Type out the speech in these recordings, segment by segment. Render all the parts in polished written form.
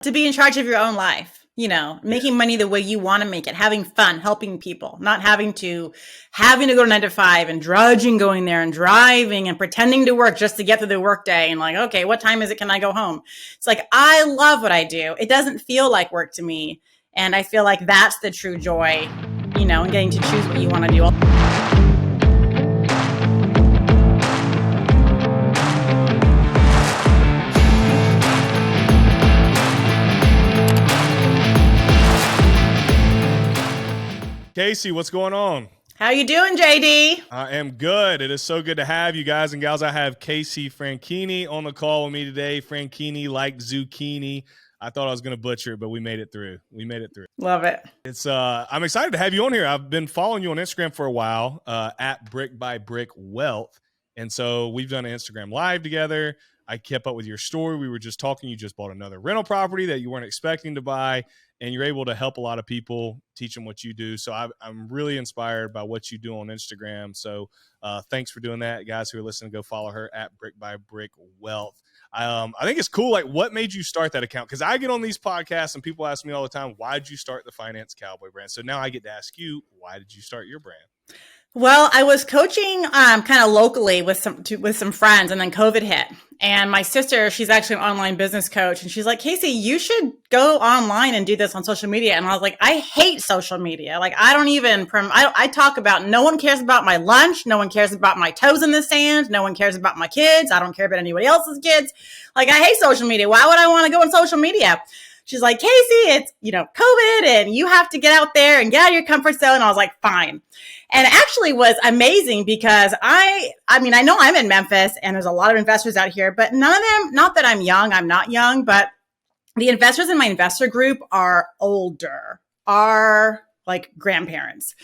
To be in charge of your own life, making money the way you want to make it, having fun, helping people, not having to go to 9 to 5 and drudging going there and driving and pretending to work just to get through the workday and like, okay, what time is it? Can I go home? It's like, I love what I do. It doesn't feel like work to me. And I feel like that's the true joy, in getting to choose what you want to do. Casey, what's going on? How you doing, JD? I am good. It is so good to have you guys and gals. I have Casey Franchini on the call with me today. Franchini like zucchini. I thought I was going to butcher it, but we made it through. Love it. I'm excited to have you on here. I've been following you on Instagram for a while, at Brick by Brick Wealth. And so we've done an Instagram live together. I kept up with your story. We were just talking. You just bought another rental property that you weren't expecting to buy, and you're able to help a lot of people, teach them what you do. So I'm really inspired by what you do on Instagram. So thanks for doing that. Guys who are listening, go follow her at Brick by Brick Wealth. I think it's cool. Like, what made you start that account? Because I get on these podcasts and people ask me all the time, why did you start the Finance Cowboy brand? So now I get to ask you, why did you start your brand? Well, I was coaching kind of locally with some friends, and then COVID hit. And my sister, she's actually an online business coach, and she's like, Casey, you should go online and do this on social media. And I was like, I hate social media. Like, I talk about, no one cares about my lunch. No one cares about my toes in the sand. No one cares about my kids. I don't care about anybody else's kids. Like, I hate social media. Why would I want to go on social media? She's like, Casey, it's, COVID, and you have to get out there and get out of your comfort zone. And I was like, fine. And it actually was amazing because I know I'm in Memphis and there's a lot of investors out here, but none of them, not that I'm young, I'm not young, but the investors in my investor group are older, are like grandparents.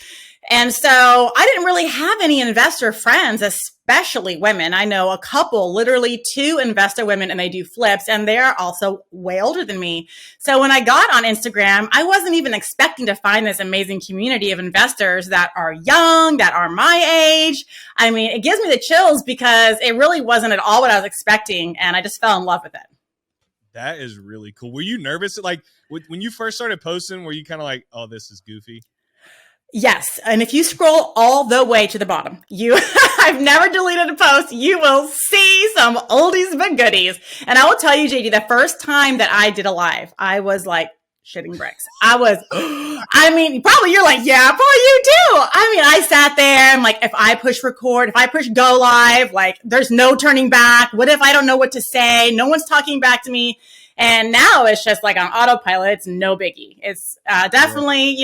And so I didn't really have any investor friends, especially women. I know a couple, literally 2 investor women, and they do flips, and they're also way older than me. So when I got on Instagram, I wasn't even expecting to find this amazing community of investors that are young, that are my age. I mean, it gives me the chills because it really wasn't at all what I was expecting, and I just fell in love with it. That is really cool. Were you nervous? Like, when you first started posting, were you kind of like, oh, this is goofy? Yes. And if you scroll all the way to the bottom, I've never deleted a post. You will see some oldies but goodies. And I will tell you, JD, the first time that I did a live, I was like shitting bricks. Probably you're like, yeah, probably you too. I sat there and like, if I push record, if I push go live, like there's no turning back. What if I don't know what to say? No one's talking back to me. And now it's just like on autopilot. It's no biggie. It's definitely,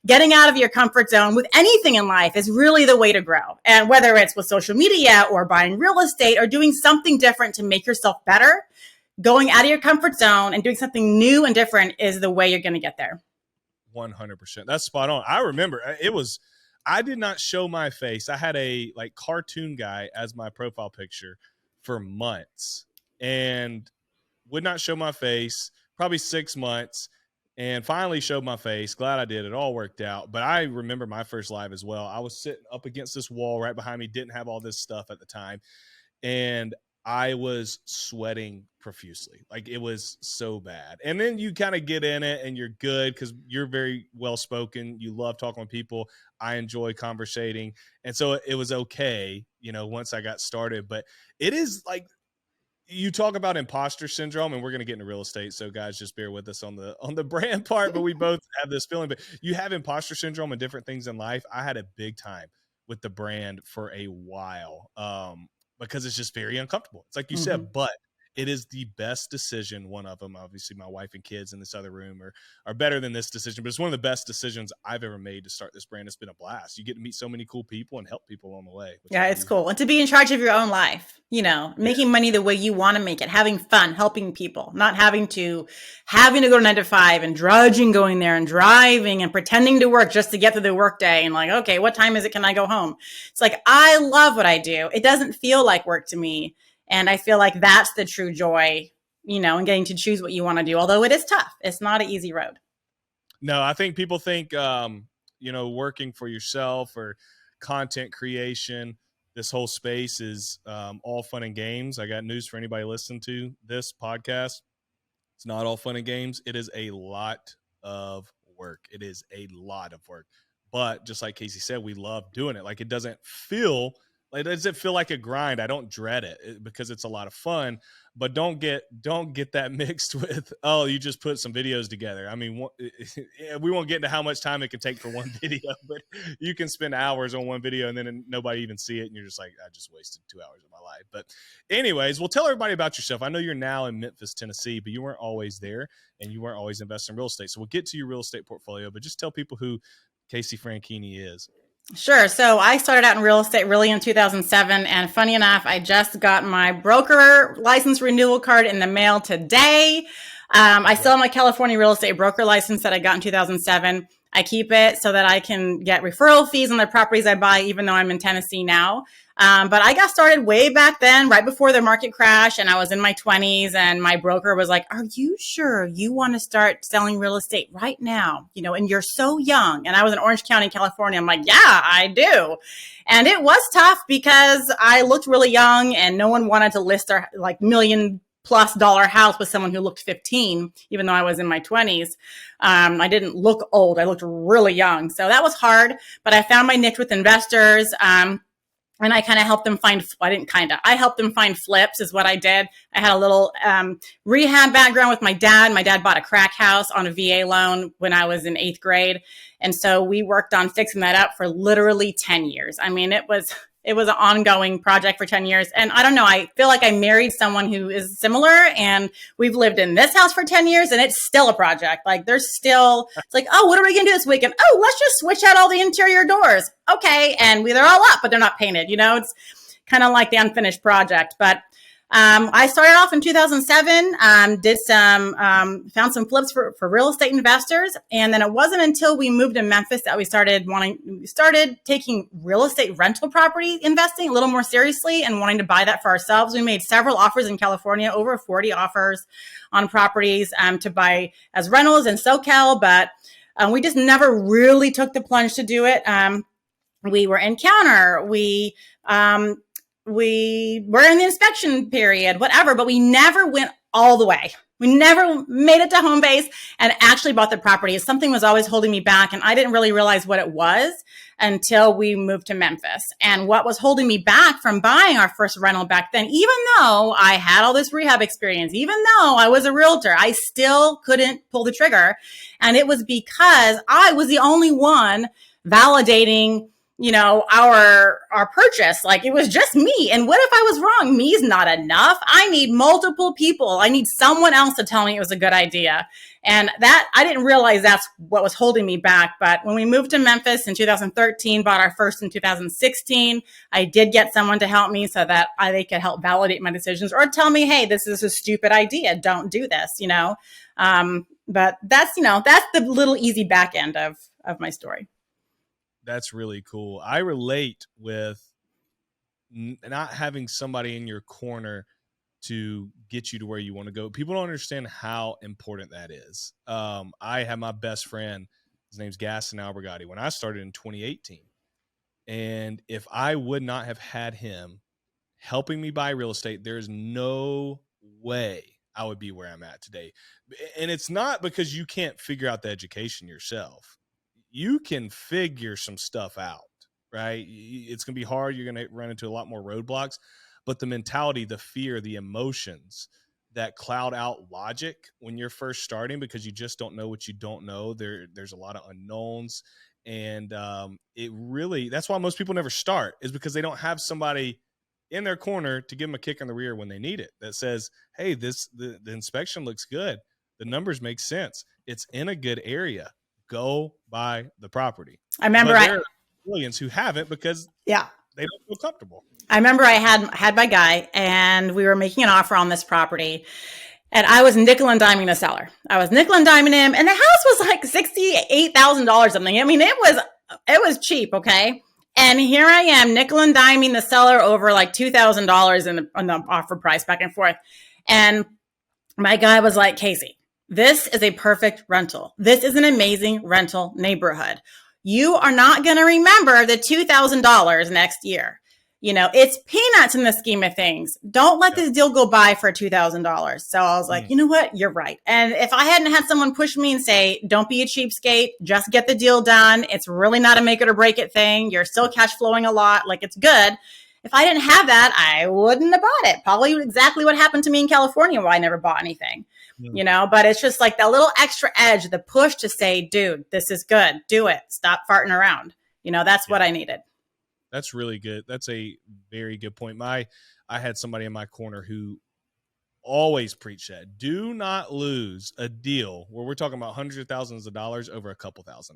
getting out of your comfort zone with anything in life is really the way to grow. And whether it's with social media or buying real estate or doing something different to make yourself better, going out of your comfort zone and doing something new and different is the way you're going to get there. 100%. That's spot on. I remember I did not show my face. I had a cartoon guy as my profile picture for months and would not show my face, probably 6 months, and finally showed my face. Glad I did. It all worked out. But I remember my first live as well. I was sitting up against this wall right behind me, didn't have all this stuff at the time, and I was sweating profusely. Like, it was so bad. And then you kind of get in it and you're good because you're very well-spoken. You love talking with people. I enjoy conversating. And so it was okay, once I got started. But it is like, you talk about imposter syndrome, and we're going to get into real estate. So guys, just bear with us on the brand part, but we both have this feeling, but you have imposter syndrome and different things in life. I had a big time with the brand for a while. Because it's just very uncomfortable. It's like you said, but it is the best decision. One of them, obviously my wife and kids in this other room are better than this decision, but it's one of the best decisions I've ever made to start this brand. It's been a blast. You get to meet so many cool people and help people along the way. Yeah, it's cool. And to be in charge of your own life, making money the way you want to make it, having fun, helping people, not having to go to 9 to 5 and drudging going there and driving and pretending to work just to get through the workday and like, okay, what time is it? Can I go home? It's like, I love what I do. It doesn't feel like work to me. And I feel like that's the true joy, in getting to choose what you want to do. Although it is tough. It's not an easy road. No, I think people think, working for yourself or content creation, this whole space is all fun and games. I got news for anybody listening to this podcast. It's not all fun and games. It is a lot of work. It is a lot of work. But just like Casey said, we love doing it. Like it doesn't feel like a grind. I don't dread it because it's a lot of fun. But don't get that mixed with, oh, you just put some videos together. I mean, we won't get into how much time it can take for one video, but you can spend hours on one video and then nobody even see it, and you're just like, I just wasted 2 hours of my life. But anyways, well, tell everybody about yourself. I know you're now in Memphis, Tennessee, but you weren't always there, and you weren't always investing in real estate. So we'll get to your real estate portfolio, but just tell people who Casey Franchini is. Sure. So I started out in real estate really in 2007. And funny enough, I just got my broker license renewal card in the mail today. I still have my California real estate broker license that I got in 2007. I keep it so that I can get referral fees on the properties I buy, even though I'm in Tennessee now. But I got started way back then, right before the market crash, and I was in my 20s, and my broker was like, are you sure you want to start selling real estate right now? You know, and you're so young. And I was in Orange County, California. I'm like, yeah, I do. And it was tough because I looked really young and no one wanted to list their like $1,000,000+ house with someone who looked 15, even though I was in my 20s. I didn't look old. I looked really young. So that was hard, but I found my niche with investors. And I kind of helped them find, I helped them find flips is what I did. I had a little rehab background with my dad. My dad bought a crack house on a VA loan when I was in 8th grade. And so we worked on fixing that up for literally 10 years. I mean, it was an ongoing project for 10 years. And I don't know, I feel like I married someone who is similar, and we've lived in this house for 10 years and it's still a project. Like there's still, it's like, oh, what are we going to do this weekend? Oh, let's just switch out all the interior doors. Okay. And they're all up, but they're not painted. You know, it's kind of like the unfinished project. But I started off in 2007, found some flips for real estate investors. And then it wasn't until we moved to Memphis that we started taking real estate rental property investing a little more seriously and wanting to buy that for ourselves. We made several offers in California, over 40 offers on properties to buy as rentals in SoCal, but we just never really took the plunge to do it. We were in counter. We were in the inspection period, whatever, but we never went all the way. We never made it to home base and actually bought the property. Something was always holding me back, and I didn't really realize what it was until we moved to Memphis. And what was holding me back from buying our first rental back then, even though I had all this rehab experience, even though I was a realtor, I still couldn't pull the trigger. And it was because I was the only one validating our purchase. Like it was just me. And what if I was wrong? Me's not enough. I need multiple people. I need someone else to tell me it was a good idea. And that I didn't realize that's what was holding me back. But when we moved to Memphis in 2013, bought our first in 2016, I did get someone to help me so that they could help validate my decisions or tell me, hey, this is a stupid idea. Don't do this, But that's the little easy back end of my story. That's really cool. I relate with not having somebody in your corner to get you to where you want to go. People don't understand how important that is. I have my best friend, his name's Gaston Albergati, when I started in 2018. And if I would not have had him helping me buy real estate, there's no way I would be where I'm at today. And it's not because you can't figure out the education yourself. You can figure some stuff out, right? It's going to be hard. You're going to run into a lot more roadblocks, but the mentality, the fear, the emotions that cloud out logic when you're first starting, because you just don't know what you don't know. There's a lot of unknowns. And that's why most people never start, is because they don't have somebody in their corner to give them a kick in the rear when they need it. That says, hey, the inspection looks good. The numbers make sense. It's in a good area. Go buy the property. I remember there are millions who haven't because they don't feel comfortable. I remember I had my guy, and we were making an offer on this property, and I was nickel and diming the seller. I was nickel and diming him, and the house was like $68,000 something. I mean, it was cheap, okay. And here I am nickel and diming the seller over like $2,000 on the offer price back and forth. And my guy was like, Casey, this is a perfect rental. This is an amazing rental neighborhood. You are not going to remember the $2,000 next year. It's peanuts in the scheme of things. Don't let this deal go by for $2,000. So I was like, you know what? You're right. And if I hadn't had someone push me and say, don't be a cheapskate, just get the deal done. It's really not a make it or break it thing. You're still cash flowing a lot. Like, it's good. If I didn't have that, I wouldn't have bought it. Probably exactly what happened to me in California, where I never bought anything, but it's just like that little extra edge, the push to say, dude, this is good. Do it. Stop farting around. That's what I needed. That's really good. That's a very good point. I had somebody in my corner who always preached that. Do not lose a deal where we're talking about hundreds of thousands of dollars over a couple $1,000.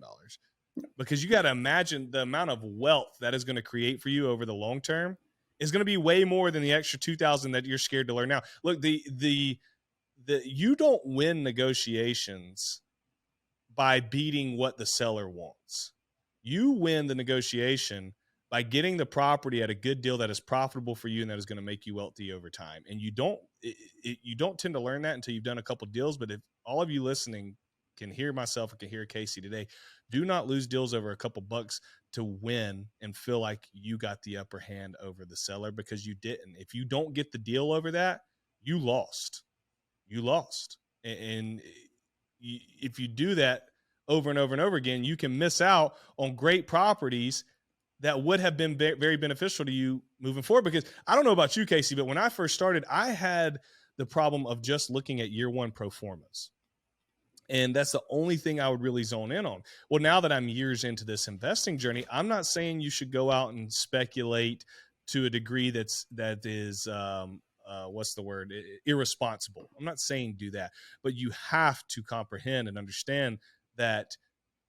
Because you got to imagine the amount of wealth that is going to create for you over the long term is going to be way more than the extra 2,000 that you're scared to learn now. Look, you don't win negotiations by beating what the seller wants. You win the negotiation by getting the property at a good deal that is profitable for you and that is going to make you wealthy over time. And you don't tend to learn that until you've done a couple deals. But if all of you listening can hear myself and can hear Casey today, do not lose deals over a couple bucks to win and feel like you got the upper hand over the seller, because you didn't. If you don't get the deal over that, you lost. And if you do that over and over and over again, you can miss out on great properties that would have been very beneficial to you moving forward. Because I don't know about you, Casey, but when I first started, I had the problem of just looking at year one pro formas. And that's the only thing I would really zone in on. Well, now that I'm years into this investing journey, I'm not saying you should go out and speculate to a degree that is what's the word? Irresponsible. I'm not saying do that, but you have to comprehend and understand that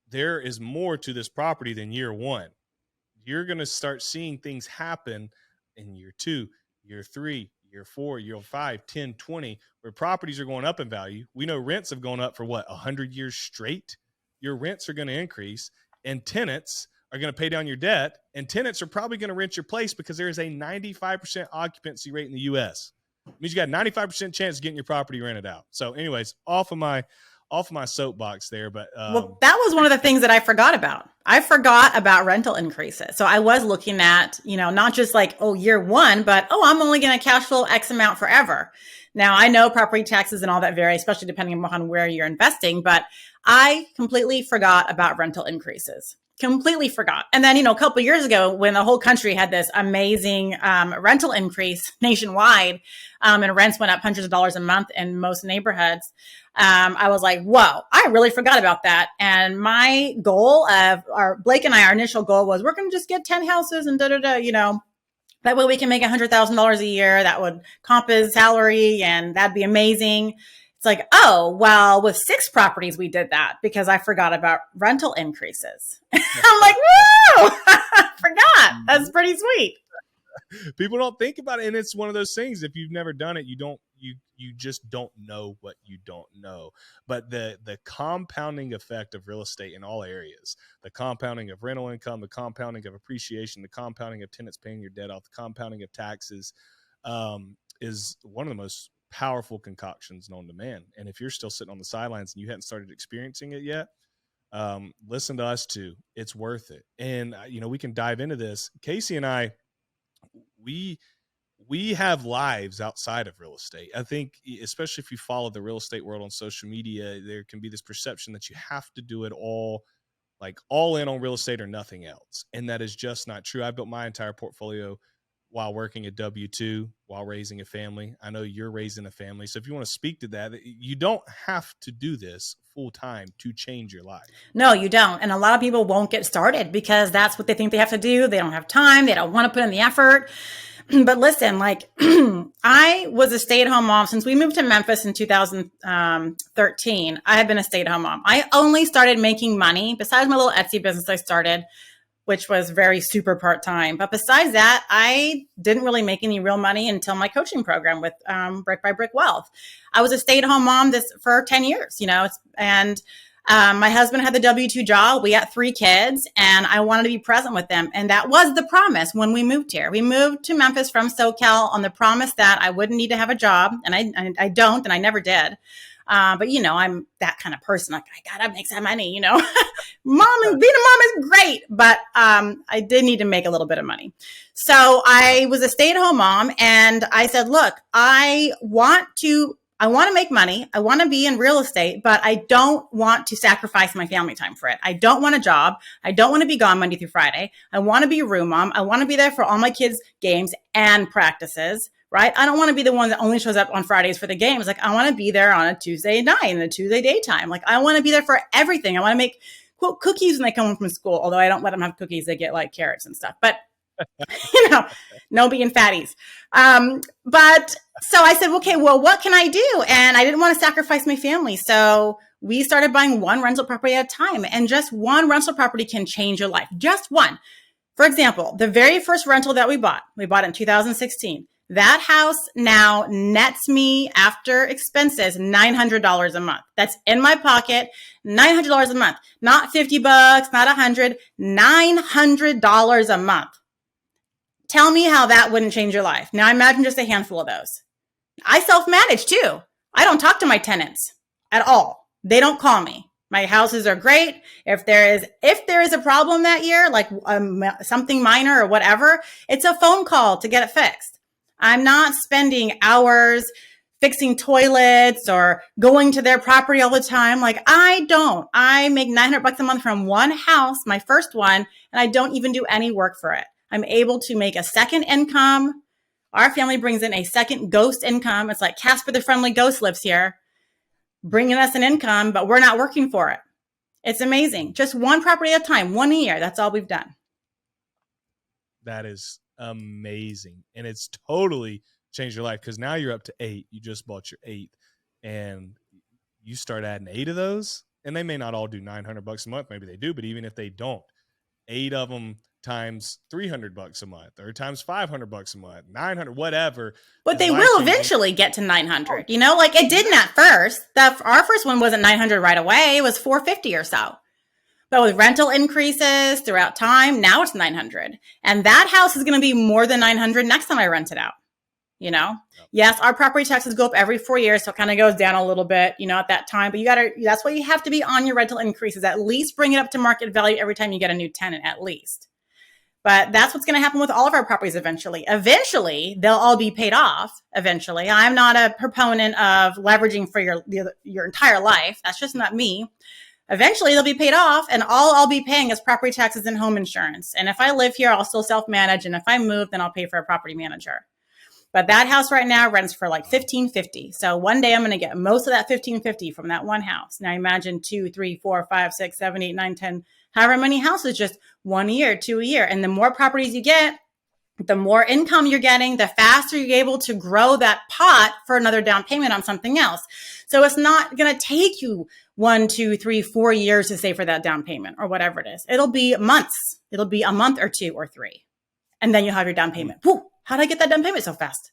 there is more to this property than year one. You're going to start seeing things happen in year 2, year 3, year 4, year 5, 10, 20, where properties are going up in value. We know rents have gone up for 100 years straight. Your rents are going to increase, and tenants are going to pay down your debt, and tenants are probably going to rent your place because there is a 95% occupancy rate in the U.S. It means you got a 95% chance of getting your property rented out. So anyways, off of my soapbox there, but well, that was one of the things that I forgot about. I forgot about rental increases. So I was looking at, not just like, year one, but, I'm only going to cash flow X amount forever. Now, I know property taxes and all that vary, especially depending upon where you're investing, but I completely forgot about rental increases. Completely forgot. And then, a couple of years ago, when the whole country had this amazing rental increase nationwide, and rents went up hundreds of dollars a month in most neighborhoods, I was like, whoa, I really forgot about that. And my goal Blake and I, our initial goal was, we're going to just get 10 houses and that way we can make $100,000 a year. That would comp his salary, and that'd be amazing. It's like, with 6 properties, we did that because I forgot about rental increases. I'm like, whoa, forgot. That's pretty sweet. People don't think about it. And it's one of those things. If you've never done it, you just don't know what you don't know. But the compounding effect of real estate in all areas, the compounding of rental income, the compounding of appreciation, the compounding of tenants paying your debt off, the compounding of taxes, is one of the most powerful concoctions known to man. And if you're still sitting on the sidelines and you hadn't started experiencing it yet, listen to us too. It's worth it. And we can dive into this. Casey and I, we have lives outside of real estate. I think, especially if you follow the real estate world on social media, there can be this perception that you have to do it all in on real estate or nothing else. And that is just not true. I built my entire portfolio while working at W-2, while raising a family. I know you're raising a family. So if you want to speak to that, you don't have to do this full time to change your life. No, you don't. And a lot of people won't get started because that's what they think they have to do. They don't have time. They don't want to put in the effort. But listen, I was a stay-at-home mom since we moved to Memphis in 2013. I have been a stay-at-home mom. I only started making money besides my little Etsy business I started, which was very super part-time. But besides that, I didn't really make any real money until my coaching program with Brick by Brick Wealth. I was a stay-at-home mom for 10 years, and my husband had the W-2 job. We had 3 kids, and I wanted to be present with them. And that was the promise when we moved here. We moved to Memphis from SoCal on the promise that I wouldn't need to have a job, and I don't, and I never did. But I'm that kind of person. Like, I gotta make some money. Being a mom is great, but I did need to make a little bit of money. So I was a stay-at-home mom, and I said, look, I want to make money. I want to be in real estate, but I don't want to sacrifice my family time for it. I don't want a job. I don't want to be gone Monday through Friday. I want to be a room mom. I want to be there for all my kids' games and practices, right? I don't want to be the one that only shows up on Fridays for the games. Like, I want to be there on a Tuesday night and a Tuesday daytime. Like, I want to be there for everything. I want to make cookies when they come home from school, although I don't let them have cookies. They get like carrots and stuff, but no being fatties. But so I said, okay, well, what can I do? And I didn't want to sacrifice my family. So we started buying one rental property at a time, and just one rental property can change your life. Just one. For example, the very first rental that we bought in 2016. That house now nets me, after expenses, $900 a month. That's in my pocket, $900 a month. Not $50, not $100, $900 a month. Tell me how that wouldn't change your life. Now imagine just a handful of those. I self-manage too. I don't talk to my tenants at all. They don't call me. My houses are great. If there is a problem that year, like something minor or whatever, it's a phone call to get it fixed. I'm not spending hours fixing toilets or going to their property all the time. Like, I don't. I make $900 a month from one house, my first one, and I don't even do any work for it. I'm able to make a second income. Our family brings in a second ghost income. It's like Casper the Friendly Ghost lives here, bringing us an income, but we're not working for it. It's amazing. Just one property at a time, one a year. That's all we've done. That is amazing. And it's totally changed your life, because now you're up to 8. You just bought your 8th, and you start adding 8 of those, and they may not all do $900 a month. Maybe they do, but even if they don't, 8 of them times $300 a month, or times $500 a month, 900, whatever. But they will eventually get to 900. Like it didn't at first. Our first one wasn't 900 right away. It was 450 or so. But with rental increases throughout time, now it's 900. And that house is going to be more than 900 next time I rent it out. Yep. Yes, our property taxes go up every 4 years, so it kind of goes down a little bit, at that time. But that's why you have to be on your rental increases. At least bring it up to market value every time you get a new tenant, at least. But that's what's going to happen with all of our properties eventually. Eventually, they'll all be paid off eventually. I'm not a proponent of leveraging for your entire life. That's just not me. Eventually, they'll be paid off, and all I'll be paying is property taxes and home insurance. And if I live here, I'll still self-manage. And if I move, then I'll pay for a property manager. But that house right now rents for like $1,550. So one day I'm going to get most of that $1,550 from that one house. Now imagine 2, 3, 4, 5, 6, 7, 8, 9, 10, however many houses, just 1 a year, 2 a year. And the more properties you get, the more income you're getting, the faster you're able to grow that pot for another down payment on something else. So it's not going to take you 1, 2, 3, 4 years to save for that down payment or whatever it is. It'll be months. It'll be a month or 2 or 3. And then you'll have your down payment. Whew, how did I get that down payment so fast?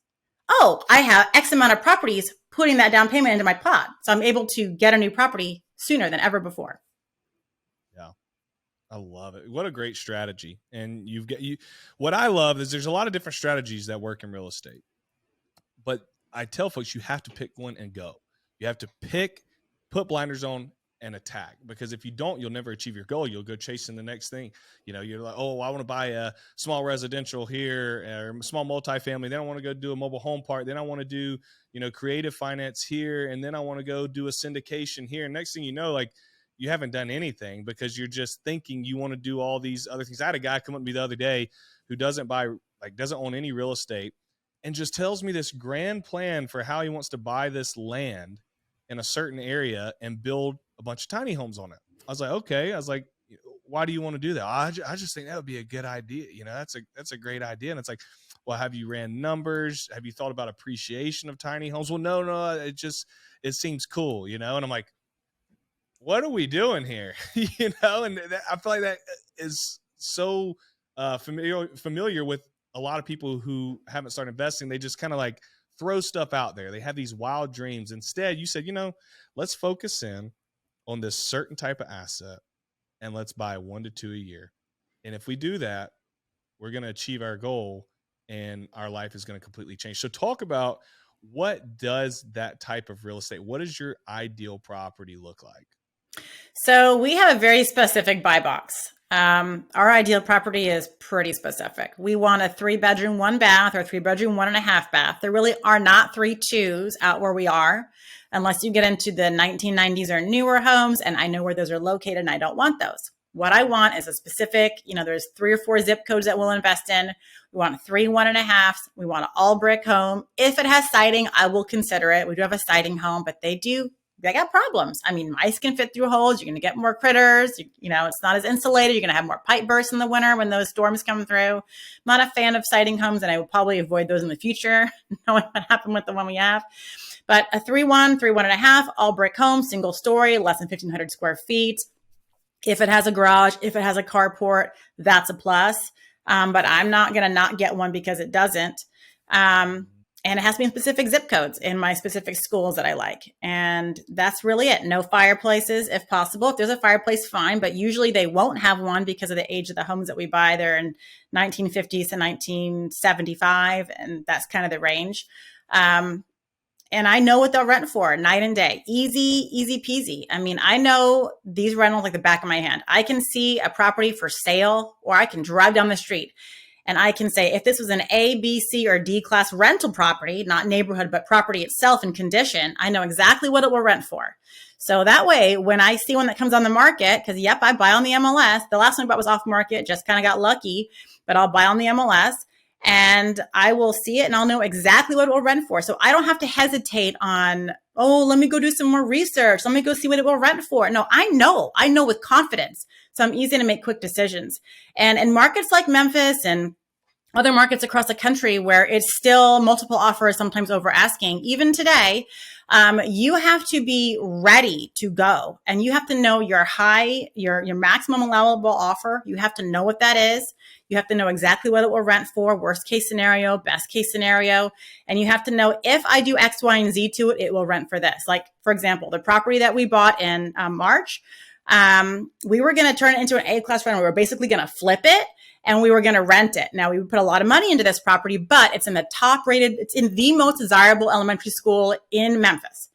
Oh, I have X amount of properties putting that down payment into my pot. So I'm able to get a new property sooner than ever before. Yeah. I love it. What a great strategy. And what I love is there's a lot of different strategies that work in real estate, but I tell folks, you have to pick one and go. You have to put blinders on and attack, because if you don't, you'll never achieve your goal. You'll go chasing the next thing. You're like, oh, I want to buy a small residential here, or a small multifamily. Then I want to go do a mobile home park. Then I want to do, creative finance here. And then I want to go do a syndication here. And next thing you know, like, you haven't done anything because you're just thinking you want to do all these other things. I had a guy come up to me the other day who doesn't own any real estate, and just tells me this grand plan for how he wants to buy this land in a certain area and build a bunch of tiny homes on it. I was like, okay. I was like, why do you want to do that? I just think that would be a good idea. That's a great idea. And it's like, well, have you ran numbers? Have you thought about appreciation of tiny homes? Well, no, it seems cool, and I'm like, what are we doing here? And I feel like that is so familiar with a lot of people who haven't started investing. They just kind of like throw stuff out there. They have these wild dreams. Instead, you said, let's focus in on this certain type of asset, and let's buy 1 to 2 a year. And if we do that, we're going to achieve our goal, and our life is going to completely change. So talk about What does that type of real estate, what does your ideal property look like? So we have a very specific buy box. Our ideal property is pretty specific. We want a 3-bedroom, 1 bath, or 3-bedroom, 1.5 bath. There really are not 3 2s out where we are, unless you get into the 1990s or newer homes. And I know where those are located, and I don't want those. What I want is a specific, there's 3 or 4 zip codes that we'll invest in. We want 3 1.5s. We want an all brick home. If it has siding, I will consider it. We do have a siding home, but they got problems. I mean, mice can fit through holes. You're going to get more critters. It's not as insulated. You're going to have more pipe bursts in the winter when those storms come through. I'm not a fan of siding homes, and I will probably avoid those in the future, knowing what happened with the one we have. But a 3-1, 3-1.5, all brick home, single story, less than 1,500 square feet. If it has a garage, if it has a carport, that's a plus. But I'm not going to not get one because it doesn't. And it has to be in specific zip codes in my specific schools that I like. And that's really it. No fireplaces if possible. If there's a fireplace, fine. But usually they won't have one because of the age of the homes that we buy. They're in 1950s to 1975. And that's kind of the range. And I know what they'll rent for night and day. Easy peasy. I mean, I know these rentals like the back of my hand. I can see a property for sale, or I can drive down the street and I can say, if this was an A, B, C, or D class rental property, not neighborhood, but property itself and condition, I know exactly what it will rent for. So that way, when I see one that comes on the market, because yep, I buy on the MLS. The last one I bought was off market, just kind of got lucky, but I'll buy on the MLS. And I will see it and I'll know exactly what it will rent for. So I don't have to hesitate on, let me go do some more research. Let me go see what it will rent for. No, I know with confidence. So I'm easy to make quick decisions. And in markets like Memphis and other markets across the country where it's still multiple offers, sometimes over asking, even today, you have to be ready to go, and you have to know your maximum allowable offer. You have to know what that is. You have to know exactly what it will rent for, worst case scenario, best case scenario. And you have to know, if I do X, Y, and Z to it, it will rent for this. Like, for example, the property that we bought in March, we were going to turn it into an A-class rental. We were basically going to flip it, and we were going to rent it. Now, we would put a lot of money into this property, but it's in it's in the most desirable elementary school in Memphis.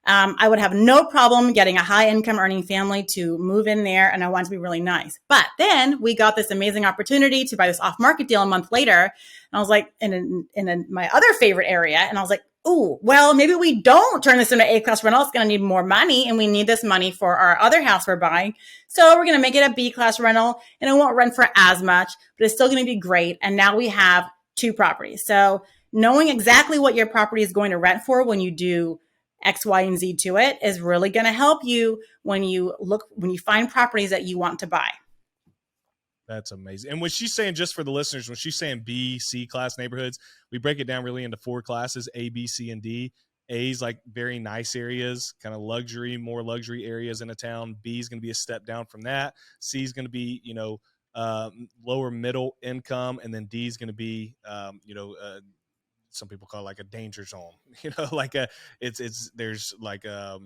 I would have no problem getting a high income earning family to move in there, and I want it to be really nice. But then we got this amazing opportunity to buy this off market deal a month later. And I was like, in my other favorite area. And I was like, oh, well, maybe we don't turn this into an A-class rental. It's going to need more money, and we need this money for our other house we're buying. So we're going to make it a B-class rental, and it won't rent for as much, but it's still going to be great. And now we have 2 properties. So knowing exactly what your property is going to rent for when you do X, Y, and Z to it is really going to help you when you find properties that you want to buy. That's amazing. And when she's saying, just for the listeners, when she's saying B, C class neighborhoods, we break it down really into 4 classes: A, B, C, and D. A's like very nice areas, kind of more luxury areas in a town. B is going to be a step down from that. C is going to be, lower middle income. And then D is going to be, some people call it like a danger zone, there's like a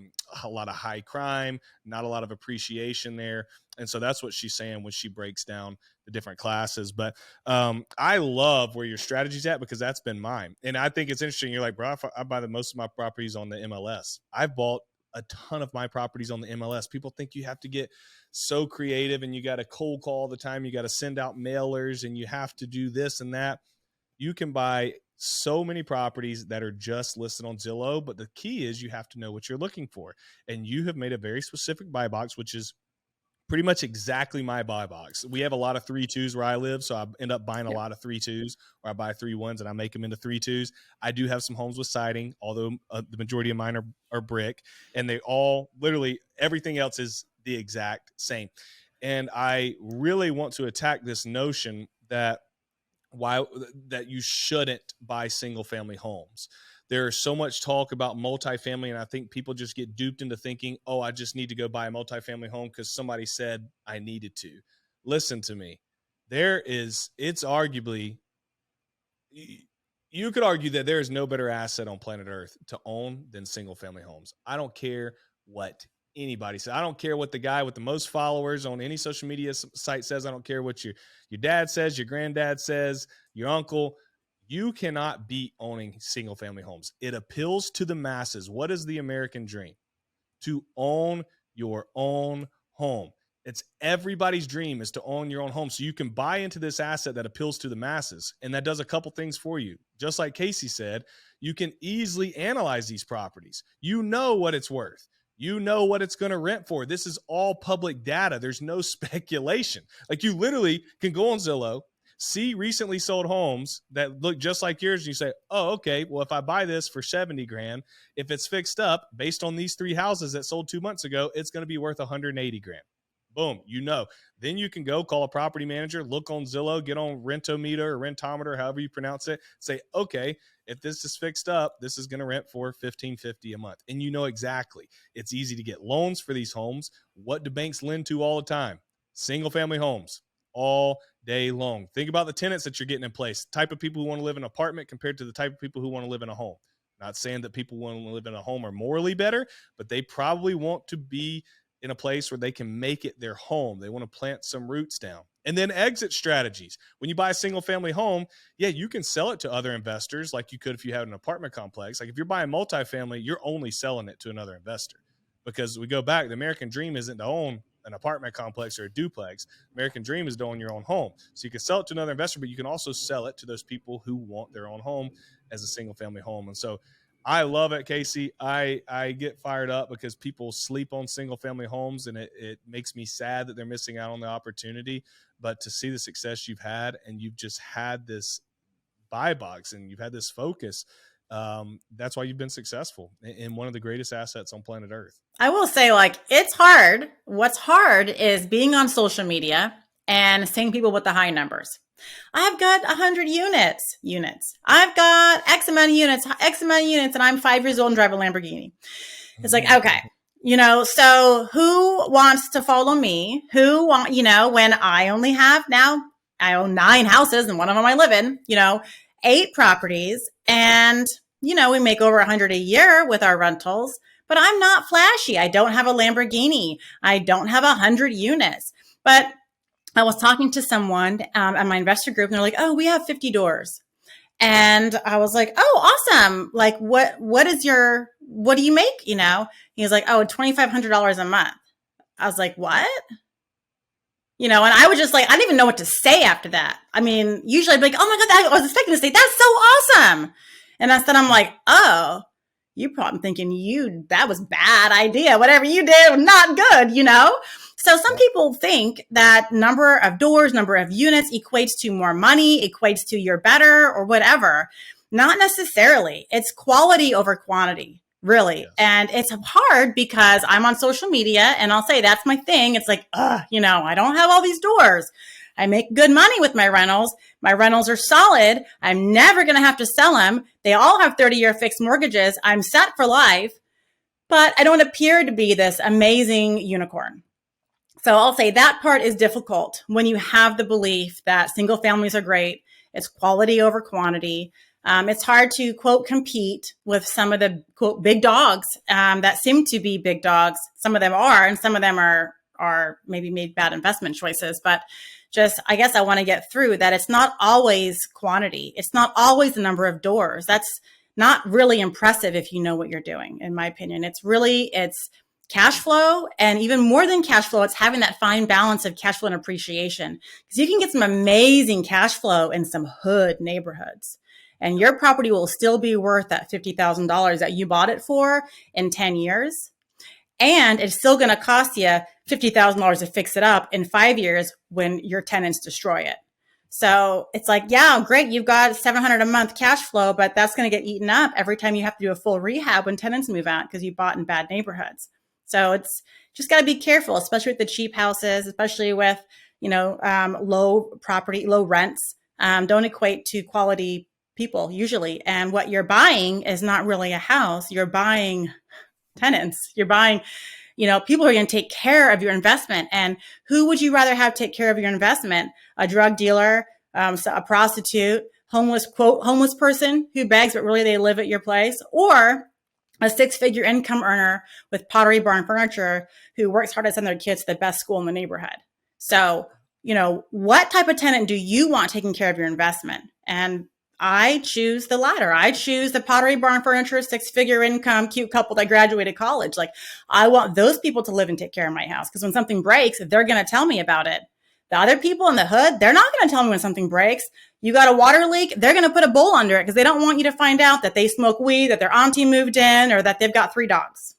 lot of high crime, not a lot of appreciation there. And so that's what she's saying when she breaks down the different classes. But I love where your strategy's at, because that's been mine. And I think it's interesting. You're like, bro, I buy most of my properties on the MLS. I've bought a ton of my properties on the MLS. People think you have to get so creative and you got to cold call all the time. You got to send out mailers and you have to do this and that. You can buy so many properties that are just listed on Zillow, but the key is you have to know what you're looking for. And you have made a very specific buy box, which is pretty much exactly my buy box. We have a lot of 3-2s where I live, so I end up buying a lot of 3-2s, or I buy 3-1s and I make them into 3-2s. I do have some homes with siding, although the majority of mine are brick, and they all, literally everything else is the exact same. And I really want to attack this notion that you shouldn't buy single family homes. There's so much talk about multifamily, and I think people just get duped into thinking, oh, I just need to go buy a multifamily home because somebody said I needed to. Listen to me. It's arguably, you could argue that there is no better asset on planet Earth to own than single family homes. I don't care what anybody says. I don't care what the guy with the most followers on any social media site says. I don't care what your dad says, your granddad says, your uncle. You cannot beat owning single family homes. It appeals to the masses. What is the American dream? To own your own home. It's everybody's dream is to own your own home. So you can buy into this asset that appeals to the masses. And that does a couple things for you. Just like Casey said, you can easily analyze these properties. You know what it's worth. You know what it's going to rent for. This is all public data. There's no speculation. Like, you literally can go on Zillow, see recently sold homes that look just like yours, and you say, oh, okay, well, if I buy this for 70 grand, if it's fixed up based on these 3 houses that sold 2 months ago, it's going to be worth 180 grand. Boom, you know. Then you can go call a property manager, look on Zillow, get on Rentometer or Rentometer, however you pronounce it, say, okay, if this is fixed up, this is going to rent for $1,550 a month. And you know exactly. It's easy to get loans for these homes. What do banks lend to all the time? Single family homes. All day long. Think about the tenants that you're getting in place, type of people who want to live in an apartment compared to the type of people who want to live in a home. Not saying that people who want to live in a home are morally better, but they probably want to be in a place where they can make it their home. They want to plant some roots down. And then exit strategies. When you buy a single family home, yeah, you can sell it to other investors like you could if you had an apartment complex. Like, if you're buying multifamily, you're only selling it to another investor. Because we go back, the American dream isn't to own an apartment complex or a duplex. American dream is to own your own home. So you can sell it to another investor, but you can also sell it to those people who want their own home as a single family home. And so I love it, Casey. I get fired up because people sleep on single family homes, and it makes me sad that they're missing out on the opportunity. But to see the success you've had, and you've just had this buy box and you've had this focus, that's why you've been successful in one of the greatest assets on planet Earth. I will say, like, it's hard. What's hard is being on social media and seeing people with the high numbers. I've got 100 units. I've got X amount of units, and I'm 5 years old and drive a Lamborghini. It's like, okay, so who wants to follow me? When I only have now, I own 9 houses and one of them I live in, 8 properties, and, we make over 100 a year with our rentals, but I'm not flashy. I don't have a Lamborghini. I don't have 100 units, but I was talking to someone at my investor group, and they're like, oh, we have 50 doors. And I was like, oh, awesome. Like, what do you make? He was like, oh, $2,500 a month. I was like, what? And I was just like, I didn't even know what to say after that. I mean, usually I'd be like, oh my God, I was expecting to say, that's so awesome. And then I'm like, oh, you probably thinking that was bad idea. Whatever you did, not good, So some people think that number of doors, number of units equates to more money, equates to you're better or whatever. Not necessarily. It's quality over quantity, really. Yes. And it's hard because I'm on social media and I'll say, that's my thing. It's like, I don't have all these doors. I make good money with my rentals. My rentals are solid. I'm never going to have to sell them. They all have 30-year fixed mortgages. I'm set for life, but I don't appear to be this amazing unicorn. So I'll say that part is difficult when you have the belief that single families are great. It's quality over quantity. It's hard to, quote, compete with some of the, quote, big dogs that seem to be big dogs. Some of them are, and some of them are maybe made bad investment choices. But just, I guess I want to get through that it's not always quantity. It's not always the number of doors. That's not really impressive if you know what you're doing, in my opinion. It's cash flow, and even more than cash flow, it's having that fine balance of cash flow and appreciation. Because you can get some amazing cash flow in some hood neighborhoods, and your property will still be worth that $50,000 that you bought it for in 10 years. And it's still going to cost you $50,000 to fix it up in 5 years when your tenants destroy it. So it's like, yeah, great. You've got $700 a month cash flow, but that's going to get eaten up every time you have to do a full rehab when tenants move out because you bought in bad neighborhoods. So it's just got to be careful, especially with the cheap houses, especially with, low rents. Don't equate to quality people usually. And what you're buying is not really a house. You're buying tenants. You're buying, people who are going to take care of your investment. And who would you rather have take care of your investment? A drug dealer, a prostitute, homeless person who begs, but really they live at your place, or a 6-figure income earner with Pottery Barn Furniture who works hard to send their kids to the best school in the neighborhood. So, what type of tenant do you want taking care of your investment? And I choose the latter. I choose the Pottery Barn Furniture, 6-figure income, cute couple that graduated college. Like, I want those people to live and take care of my house, because when something breaks, they're going to tell me about it. The other people in the hood, they're not going to tell me when something breaks. You got a water leak, they're going to put a bowl under it because they don't want you to find out that they smoke weed, that their auntie moved in, or that they've got 3 dogs.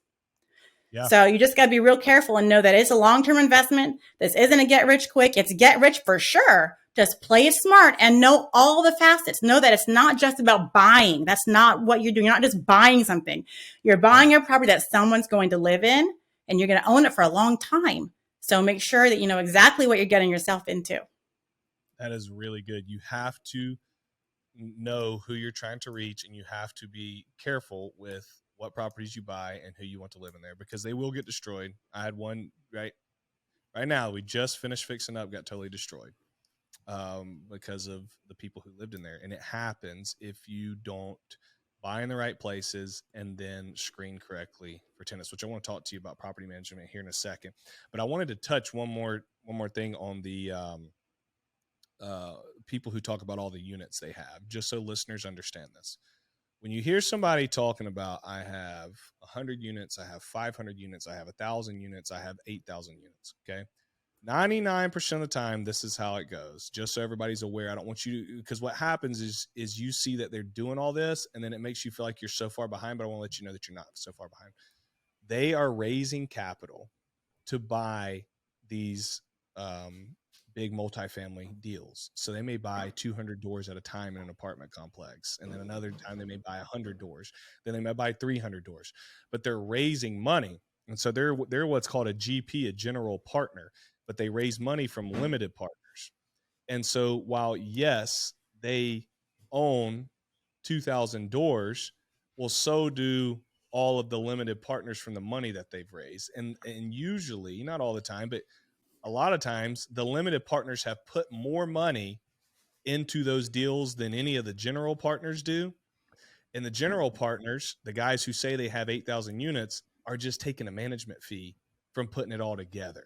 Yeah. So you just got to be real careful and know that it's a long-term investment. This isn't a get rich quick. It's get rich for sure. Just play it smart and know all the facets. Know that it's not just about buying. That's not what you're doing. You're not just buying something. You're buying a property that someone's going to live in, and you're going to own it for a long time. So make sure that you know exactly what you're getting yourself into. That is really good. You have to know who you're trying to reach, and you have to be careful with what properties you buy and who you want to live in there, because they will get destroyed. I had one right now. We just finished fixing up, got totally destroyed because of the people who lived in there. And it happens if you don't buy in the right places and then screen correctly for tenants, which I want to talk to you about property management here in a second. But I wanted to touch one more thing on the people who talk about all the units they have, just so listeners understand this. When you hear somebody talking about, I have 100 units, I have 500 units, I have 1,000 units, I have 8,000 units, okay? 99% of the time, this is how it goes, just so everybody's aware. I don't want you to, because what happens is you see that they're doing all this, and then it makes you feel like you're so far behind, but I want to let you know that you're not so far behind. They are raising capital to buy these big multifamily deals. So they may buy 200 doors at a time in an apartment complex. And then another time they may buy 100 doors. Then they may buy 300 doors. But they're raising money. And so they're what's called a GP, a general partner. But they raise money from limited partners. And so while, yes, they own 2,000 doors, well, so do all of the limited partners from the money that they've raised. And usually, not all the time, but a lot of times the limited partners have put more money into those deals than any of the general partners do. And the general partners, the guys who say they have 8,000 units, are just taking a management fee from putting it all together.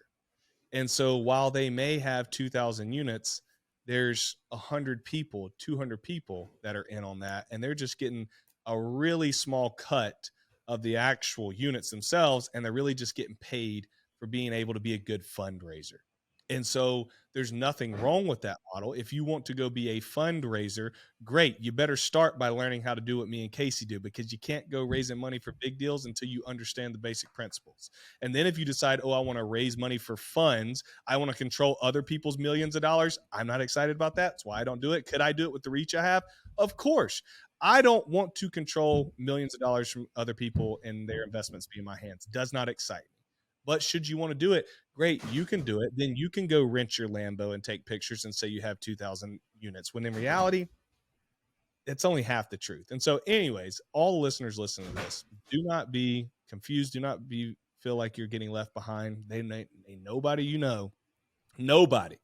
And so while they may have 2,000 units, there's 100 people, 200 people that are in on that. And they're just getting a really small cut of the actual units themselves. And they're really just getting paid for being able to be a good fundraiser. And so there's nothing wrong with that model. If you want to go be a fundraiser, great. You better start by learning how to do what me and Casey do, because you can't go raising money for big deals until you understand the basic principles. And then if you decide, oh, I want to raise money for funds, I want to control other people's millions of dollars, I'm not excited about that. That's why I don't do it. Could I do it with the reach I have? Of course. I don't want to control millions of dollars from other people and their investments being in my hands. Does not excite me. But should you want to do it, great, you can do it. Then you can go rent your Lambo and take pictures and say you have 2,000 units, when in reality, it's only half the truth. And so anyways, all the listeners listening to this, do not be confused. Do not feel like you're getting left behind. They nobody you know, nobody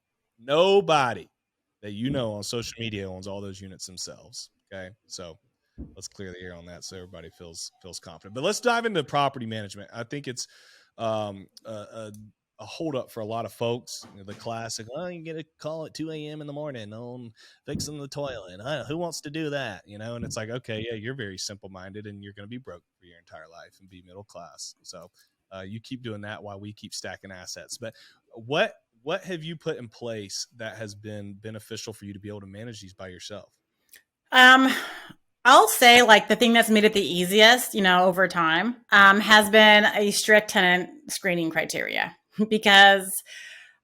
that you know on social media owns all those units themselves. Okay, so let's clear the air on that so everybody feels confident. But let's dive into property management. I think it's a holdup for a lot of folks. You know, the classic, oh, you get a call at 2 a.m. in the morning on fixing the toilet. Who wants to do that? You know, and it's like, okay, yeah, you're very simple-minded and you're going to be broke for your entire life and be middle class. So you keep doing that while we keep stacking assets. But what have you put in place that has been beneficial for you to be able to manage these by yourself? I'll say like the thing that's made it the easiest, you know, over time, has been a strict tenant screening criteria, because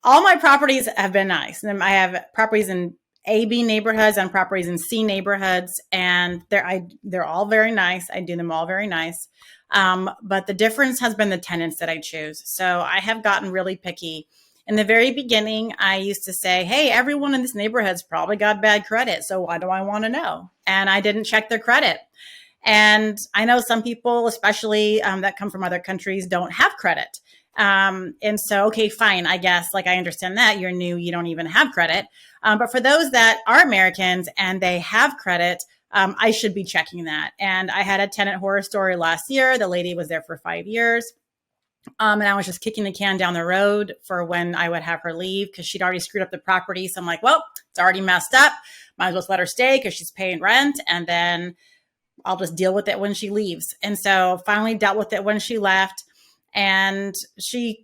all my properties have been nice. And I have properties in A, B neighborhoods and properties in C neighborhoods, and they're all very nice. I do them all very nice. But the difference has been the tenants that I choose. So I have gotten really picky. In the very beginning, I used to say, hey, everyone in this neighborhood's probably got bad credit, so why do I want to know? And I didn't check their credit. And I know some people, especially that come from other countries, don't have credit. And so, okay, fine, I guess, like I understand that you're new, you don't even have credit. But for those that are Americans and they have credit, I should be checking that. And I had a tenant horror story last year. The lady was there for 5 years. And I was just kicking the can down the road for when I would have her leave because she'd already screwed up the property. So I'm like, well, it's already messed up. Might as well let her stay because she's paying rent. And then I'll just deal with it when she leaves. And so finally dealt with it when she left. And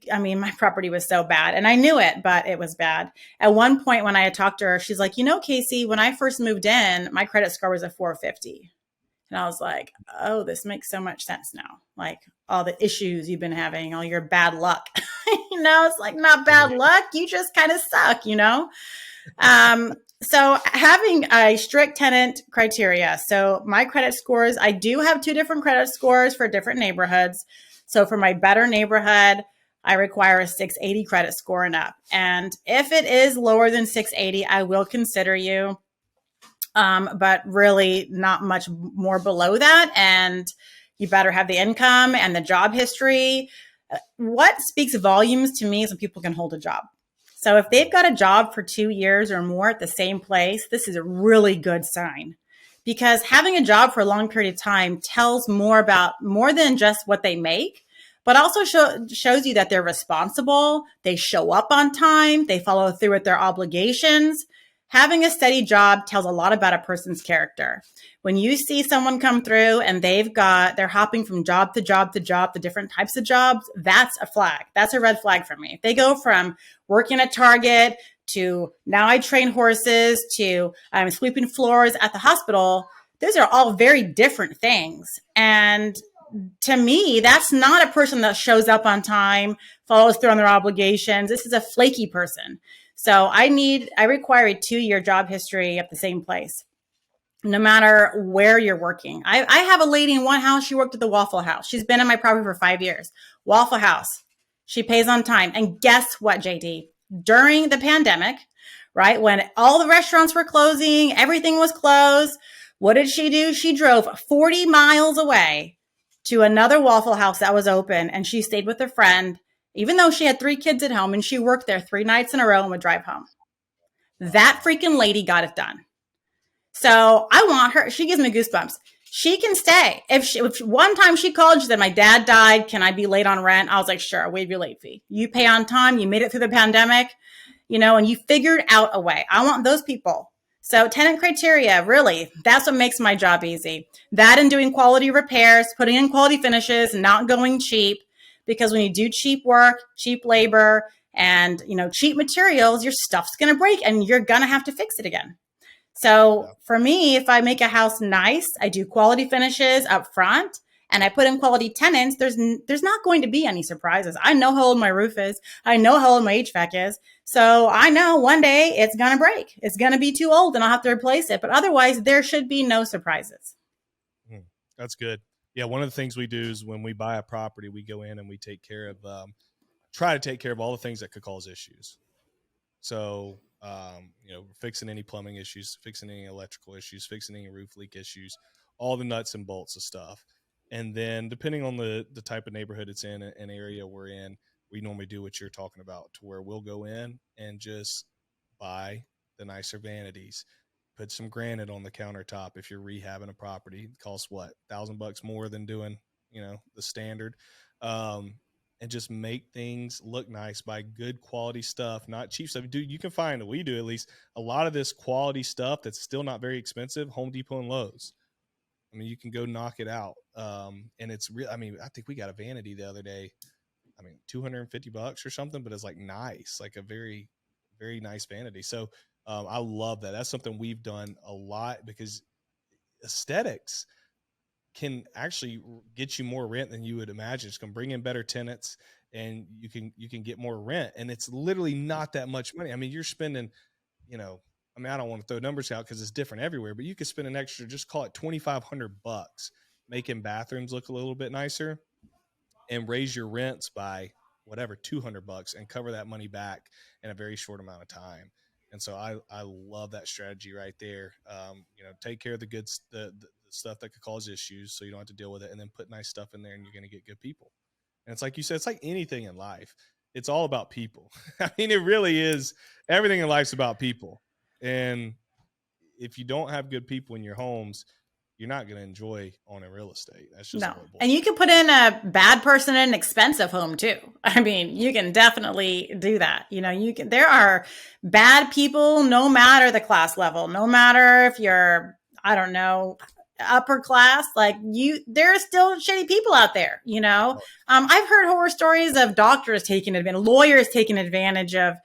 my property was so bad and I knew it, but it was bad. At one point when I had talked to her, she's like, Casey, when I first moved in, my credit score was a 450. And I was like, oh, this makes so much sense now. Like all the issues you've been having, all your bad luck. It's like not bad luck. You just kind of suck. So having a strict tenant criteria. So my credit scores, I do have two different credit scores for different neighborhoods. So for my better neighborhood, I require a 680 credit score and up. And if it is lower than 680, I will consider you. But really not much more below that. And you better have the income and the job history. What speaks volumes to me is when people can hold a job. So if they've got a job for 2 years or more at the same place, this is a really good sign because having a job for a long period of time tells more than just what they make, but also shows you that they're responsible. They show up on time. They follow through with their obligations. Having a steady job tells a lot about a person's character. When you see someone come through and they're hopping from job to job to job to different types of jobs, that's a flag. That's a red flag for me. If they go from working at Target to now I train horses to I'm sweeping floors at the hospital, those are all very different things. And to me, that's not a person that shows up on time, follows through on their obligations. This is a flaky person. So I require a 2-year job history at the same place, no matter where you're working. I have a lady in one house. She worked at the Waffle House. She's been in my property for 5 years. Waffle House. She pays on time. And guess what, JD? During the pandemic, right, when all the restaurants were closing, everything was closed, what did she do? She drove 40 miles away to another Waffle House that was open, and she stayed with a friend even though she had 3 kids at home and she worked there 3 nights in a row and would drive home. That freaking lady got it done. So I want her. She gives me goosebumps. She can stay. If one time she called, she said, my dad died. Can I be late on rent? I was like, sure, waive your late fee. You pay on time. You made it through the pandemic, and you figured out a way. I want those people. So tenant criteria, really, that's what makes my job easy. That and doing quality repairs, putting in quality finishes, not going cheap. Because when you do cheap work, cheap labor, and cheap materials, your stuff's going to break and you're going to have to fix it again. So for me, if I make a house nice, I do quality finishes up front and I put in quality tenants, there's not going to be any surprises. I know how old my roof is. I know how old my HVAC is. So I know one day it's going to break. It's going to be too old and I'll have to replace it. But otherwise, there should be no surprises. That's good. Yeah, one of the things we do is when we buy a property, we go in and we try to take care of all the things that could cause issues. So, fixing any plumbing issues, fixing any electrical issues, fixing any roof leak issues, all the nuts and bolts of stuff. And then depending on the type of neighborhood it's in, an area we're in, we normally do what you're talking about, to where we'll go in and just buy the nicer vanities. Put some granite on the countertop. If you're rehabbing a property, it costs what, $1,000 more than doing, the standard. And just make things look nice. Buy good quality stuff, not cheap stuff. Dude, you can find, we do at least, a lot of this quality stuff that's still not very expensive, Home Depot and Lowe's. I mean, you can go knock it out. And it's real. I mean, I think we got a vanity the other day. I mean, $250 or something, but it's like nice, like a very, very nice vanity. So I love that. That's something we've done a lot, because aesthetics can actually get you more rent than you would imagine. It's going to bring in better tenants and you can get more rent. And it's literally not that much money. I mean, you're spending, I don't want to throw numbers out because it's different everywhere, but you could spend an extra, just call it $2,500 making bathrooms look a little bit nicer and raise your rents by whatever, $200 and cover that money back in a very short amount of time. And so I love that strategy right there. Take care of the stuff that could cause issues so you don't have to deal with it, and then put nice stuff in there and you're going to get good people. And it's like you said, it's like anything in life. It's all about people. I mean, it really is. Everything in life's about people. And if you don't have good people in your homes, you're not going to enjoy owning real estate. That's just No. what it boils And you can put in a bad person in an expensive home too. I mean, you can definitely do that. There are bad people, no matter the class level, no matter if you're, I don't know, upper class, there are still shitty people out there, down. I've heard horror stories of doctors taking advantage, lawyers taking advantage of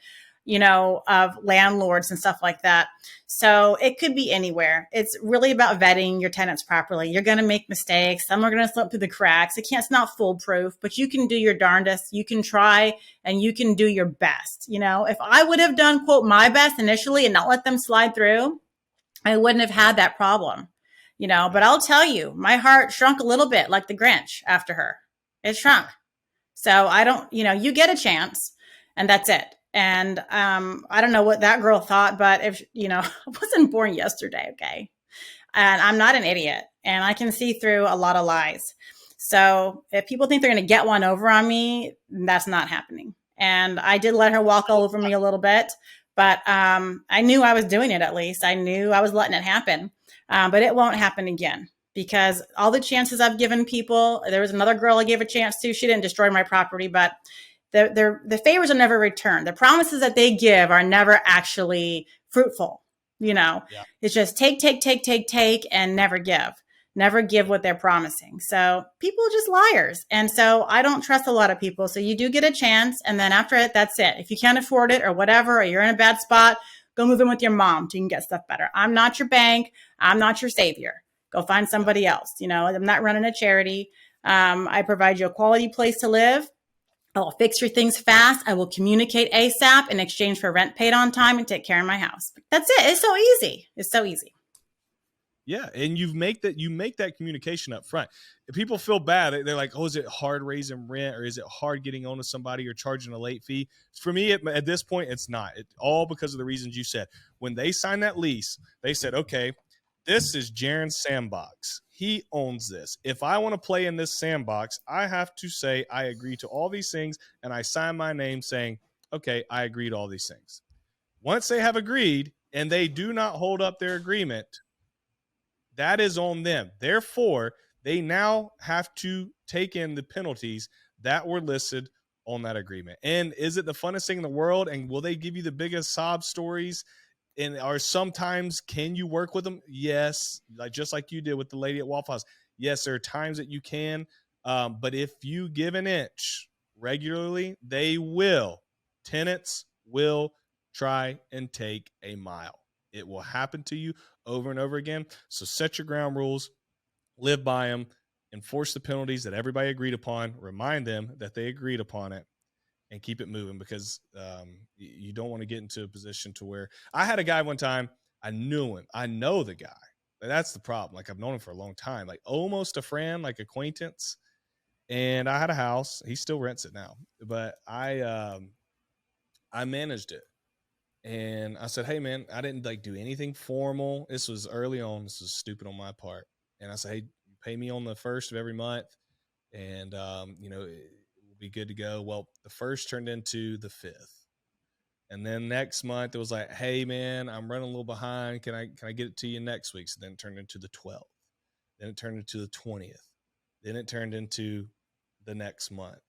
landlords and stuff like that. So it could be anywhere. It's really about vetting your tenants properly. You're going to make mistakes. Some are going to slip through the cracks. It's not foolproof, but you can do your darndest. You can try and you can do your best. If I would have done, quote, my best initially and not let them slide through, I wouldn't have had that problem, but I'll tell you, my heart shrunk a little bit like the Grinch after her. It shrunk. So I don't, you get a chance and that's it. And I don't know what that girl thought, but if, I wasn't born yesterday, okay? And I'm not an idiot, and I can see through a lot of lies. So if people think they're going to get one over on me, that's not happening. And I did let her walk all over me a little bit, but I knew I was doing it at least. I knew I was letting it happen, but it won't happen again. Because all the chances I've given people, there was another girl I gave a chance to. She didn't destroy my property, but the favors are never returned. The promises that they give are never actually fruitful. Yeah. It's just take, and never give what they're promising. So people are just liars. And so I don't trust a lot of people. So you do get a chance. And then after it, that's it. If you can't afford it or whatever, or you're in a bad spot, go move in with your mom so you can get stuff better. I'm not your bank. I'm not your savior. Go find somebody else. I'm not running a charity. I provide you a quality place to live. I'll fix your things fast. I will communicate ASAP in exchange for rent paid on time and take care of my house. That's it. It's so easy. It's so easy. Yeah, and you make that communication up front. If people feel bad, they're like, "Oh, is it hard raising rent, or is it hard getting on to somebody or charging a late fee?" For me, at this point, it's not. It's all because of the reasons you said. When they signed that lease, they said, "Okay, this is Jaron's sandbox. He owns this. If I want to play in this sandbox, I have to say I agree to all these things, and I sign my name saying, okay, I agree to all these things." Once they have agreed and they do not hold up their agreement, that is on them. Therefore, they now have to take in the penalties that were listed on that agreement. And is it the funnest thing in the world? And will they give you the biggest sob stories? And are sometimes, can you work with them? Yes, just like you did with the lady at Waffle House. Yes, there are times that you can, but if you give an inch regularly, tenants will try and take a mile. It will happen to you over and over again. So set your ground rules, live by them, enforce the penalties that everybody agreed upon, remind them that they agreed upon it, and keep it moving, because you don't want to get into a position to where I had a guy one time. I knew him. I know the guy. That's the problem. I've known him for a long time, almost a friend, acquaintance. And I had a house. He still rents it now, but I managed it. And I said, "Hey man, I didn't do anything formal." This was early on. This was stupid on my part. And I said, "Hey, pay me on the 1st of every month, and be good to go." Well, the 1st turned into the 5th. And then next month it was like, "Hey man, I'm running a little behind. Can I get it to you next week?" So then it turned into the 12th. Then it turned into the 20th. Then it turned into the next month.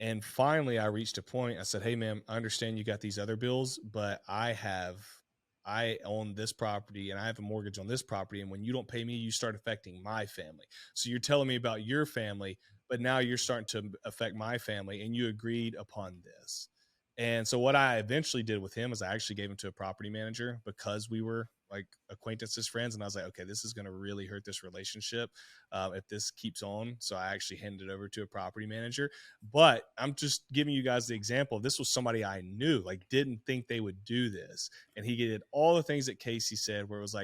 And finally I reached a point. I said, "Hey man, I understand you got these other bills, but I own this property and I have a mortgage on this property. And when you don't pay me, you start affecting my family. So you're telling me about your family, but now you're starting to affect my family, and you agreed upon this." And so what I eventually did with him is I actually gave him to a property manager, because we were acquaintances, friends. And I was like, okay, this is going to really hurt this relationship if this keeps on. So I actually handed it over to a property manager. But I'm just giving you guys the example. This was somebody I knew, didn't think they would do this. And he did all the things that Casey said, where it was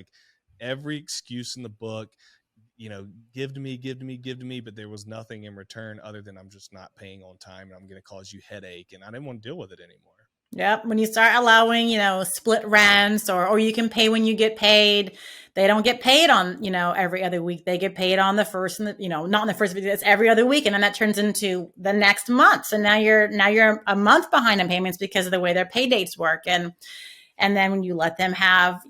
every excuse in the book, give to me, but there was nothing in return other than I'm just not paying on time, and I'm going to cause you headache. And I didn't want to deal with it anymore. Yep. When you start allowing, split rents, or you can pay when you get paid, they don't get paid on, every other week. They get paid on the first, and not on the first, it's every other week. And then that turns into the next month. So now you're a month behind on payments because of the way their pay dates work. And then when you let them have,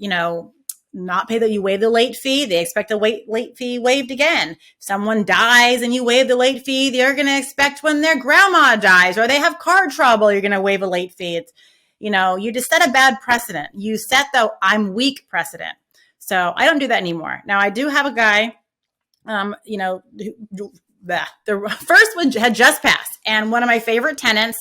not pay that, you waive the late fee, they expect a late fee waived again. Someone dies and you waive the late fee, they're going to expect when their grandma dies or they have car trouble, you're going to waive a late fee. It's, you just set a bad precedent. You set the I'm weak precedent. So I don't do that anymore. Now I do have a guy, the first one had just passed, and one of my favorite tenants,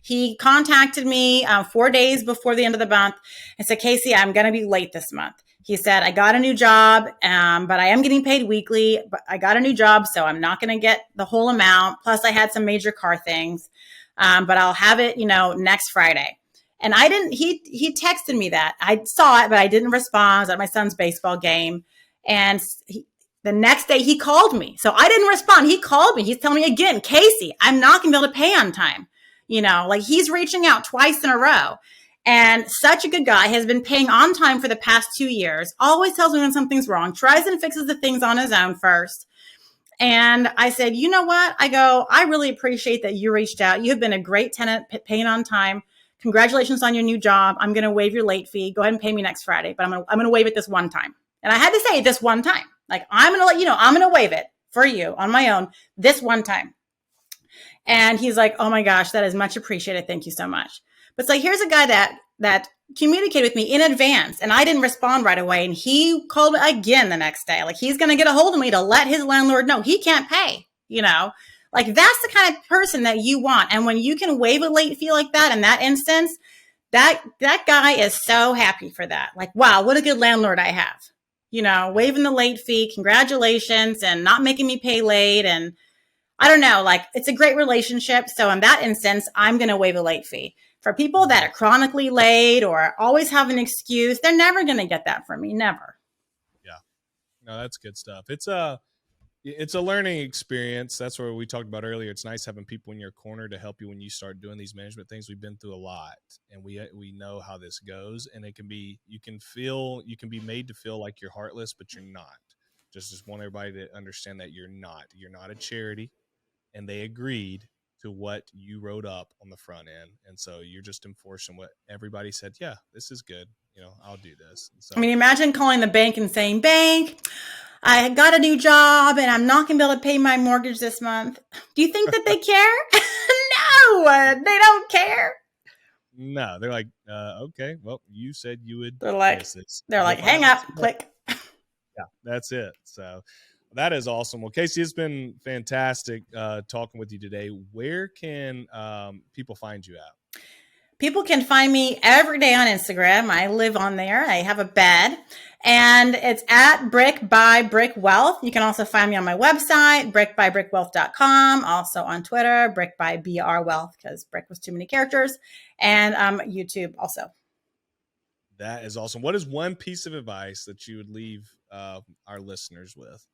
he contacted me 4 days before the end of the month and said, Casey, I'm going to be late this month. He said, I got a new job, but I am getting paid weekly, but I got a new job, so I'm not going to get the whole amount. Plus I had some major car things, but I'll have it, next Friday. And he texted me that. I saw it, but I didn't respond. I was at my son's baseball game. And the next day he called me. So I didn't respond. He called me. He's telling me again, Casey, I'm not going to be able to pay on time. He's reaching out twice in a row. And such a good guy, has been paying on time for the past 2 years, always tells me when something's wrong, tries and fixes the things on his own first. And I said, you know what? I really appreciate that you reached out. You have been a great tenant, paying on time. Congratulations on your new job. I'm going to waive your late fee. Go ahead and pay me next Friday, but I'm going to waive it this one time. And I had to say this one time, I'm going to let you know, I'm going to waive it for you on my own this one time. And he's like, oh my gosh, that is much appreciated. Thank you so much. But it's here's a guy that communicated with me in advance, and I didn't respond right away. And he called me again the next day. He's going to get a hold of me to let his landlord know he can't pay, that's the kind of person that you want. And when you can waive a late fee like that, in that instance, that guy is so happy for that. Wow, what a good landlord I have, waiving the late fee. Congratulations. And not making me pay late. And I don't know, it's a great relationship. So in that instance, I'm going to waive a late fee. For people that are chronically late or always have an excuse, they're never going to get that from me. Never. Yeah. No, that's good stuff. It's a learning experience. That's what we talked about earlier. It's nice having people in your corner to help you when you start doing these management things. We've been through a lot, and we know how this goes. And you can be made to feel like you're heartless, but you're not. Just want everybody to understand that you're not a charity, and they agreed to what you wrote up on the front end. And so you're just enforcing what everybody said. Yeah, this is good. I'll do this. So, imagine calling the bank and saying, bank, I got a new job and I'm not going to be able to pay my mortgage this month. Do you think that they care? No, they don't care. No, they're like, okay, well, you said you would. They're like, hang up, click. Yeah, that's it. So that is awesome. Well, Casey, it's been fantastic talking with you today. Where can people find you at? People can find me every day on Instagram. I live on there. I have a bed, and it's at Brick by Brick Wealth. You can also find me on my website, brickbybrickwealth.com. Also on Twitter, Brick by BR Wealth, because Brick was too many characters, and YouTube also. That is awesome. What is one piece of advice that you would leave our listeners with?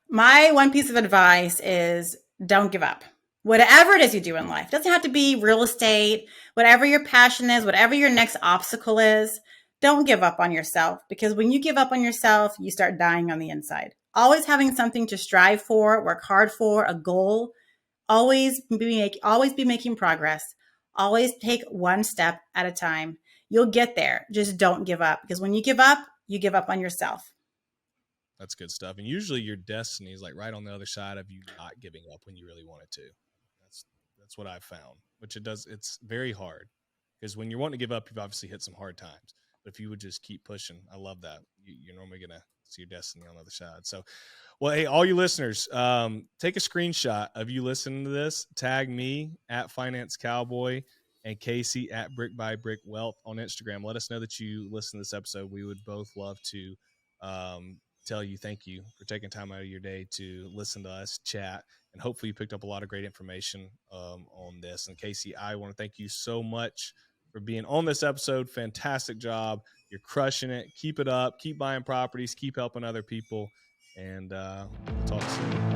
My one piece of advice is don't give up. Whatever it is you do in life, it doesn't have to be real estate, whatever your passion is, whatever your next obstacle is, don't give up on yourself, because when you give up on yourself, you start dying on the inside. Always having something to strive for, work hard for, a goal, always be making progress. Always take one step at a time. You'll get there. Just don't give up, because when you give up on yourself. That's good stuff. And usually your destiny is right on the other side of you not giving up when you really wanted to. That's what I've found, which it's very hard, because when you're wanting to give up, you've obviously hit some hard times. But if you would just keep pushing, I love that. You're normally going to see your destiny on the other side. So, well, hey, all you listeners, take a screenshot of you listening to this, tag me at Finance Cowboy and Casey at Brick by Brick Wealth on Instagram. Let us know that you listened to this episode. We would both love to tell you thank you for taking time out of your day to listen to us chat, and hopefully you picked up a lot of great information on this. And Casey, I want to thank you so much for being on this episode. Fantastic job. You're crushing it. Keep it up. Keep buying properties. Keep helping other people. And we'll talk soon.